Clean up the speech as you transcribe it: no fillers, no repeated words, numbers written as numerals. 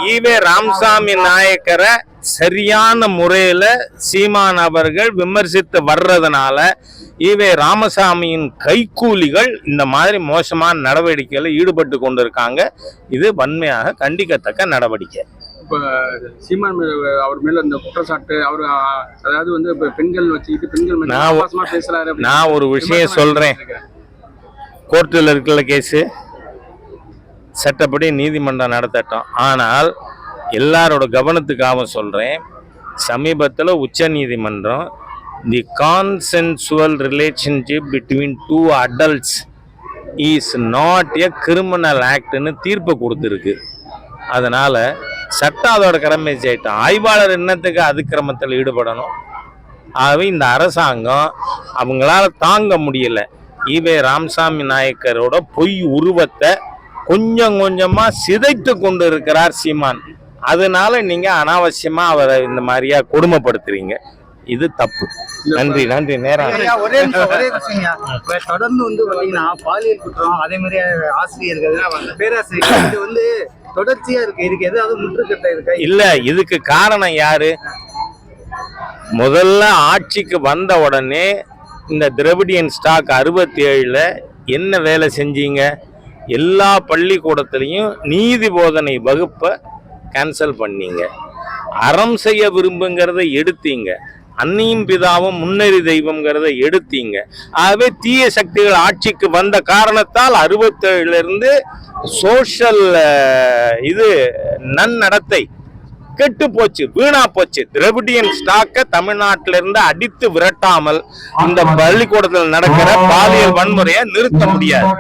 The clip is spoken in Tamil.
ஈவே ராமசாமி நாயக்கரை சரியான முறையில சீமான் அவர்கள் விமர்சித்து வர்றதுனால ஈவே ராமசாமியின் கைக்கூலிகள் இந்த மாதிரி மோசமான நடவடிக்கையில் ஈடுபட்டு கொண்டிருக்காங்க. இது வன்மையாக கண்டிக்கத்தக்க நடவடிக்கை. இப்போ சீமான் அவர் மேல இந்த குற்றச்சாட்டு அவர் அதாவது வந்து இப்போ பெண்கள் வச்சுக்கிட்டு பெண்கள் பேசுறாரு. நான் ஒரு விஷயம் சொல்றேன். கோர்ட்டில் இருக்கிற கேஸு சட்டப்படி நீதிமன்றம் நடத்தட்டும். ஆனால் எல்லாரோட கவனத்துக்காக சொல்கிறேன், சமீபத்தில் உச்ச நீதிமன்றம் the consensual relationship between two adults is not a criminal ஆக்ட்னு தீர்ப்பு கொடுத்துருக்கு. அதனால் சட்டம் அதோட கடமை செய்யட்டும். ஆய்வாளர் என்னத்துக்கு அதிக்கிரமத்தில் ஈடுபடணும்? ஆகவே இந்த அரசாங்கம் அவங்களால தாங்க முடியல. ஈவே ராமசாமி நாயக்கரோட பொய் உருவத்தை கொஞ்சம் கொஞ்சமா சிதைத்து கொண்டு இருக்கிறார் சீமான். அதனால நீங்க அனாவசியமா அவரை இந்த மாதிரியா கொடுமைப்படுத்துறீங்க. இது தப்பு. நன்றி நன்றி. நேரம் ஒரே தொடர்ந்து வந்து பாத்தீங்கன்னா பாலியல் குற்றம், அதே மாதிரி ஆசிரியர்கள், பேராசிரியர்கள் இது வந்து தொடர்ச்சியா இருக்கு. இதுக்கு ஏதாவது முற்றுக்கட்டை இருக்கா? இல்ல, இதுக்கு காரணம் யாரு? முதல்ல ஆட்சிக்கு வந்த உடனே இந்த திராவிடியன் ஸ்டாக் 67ல என்ன வேலை செஞ்சீங்க? எல்லா பள்ளிக்கூடத்திலையும் நீதி போதனை வகுப்பை கேன்சல் பண்ணீங்க. அறம் செய்ய விரும்புங்கிறத எடுத்தீங்க. அன்னியும் பிதாவும் முன்னேறி தெய்வம்ங்கிறத எடுத்தீங்க. ஆகவே தீய சக்திகள் ஆட்சிக்கு வந்த காரணத்தால் 67லிருந்து சோஷியல் நன்னடத்தை கெட்டு போச்சு, வீணா போச்சு. திராவிடியன் ஸ்டாக்கை தமிழ்நாட்டிலிருந்து அடித்து விரட்டாமல் இந்த பள்ளிக்கூடத்தில் நடக்கிற பாலியல் வன்முறையை நிறுத்த முடியாது.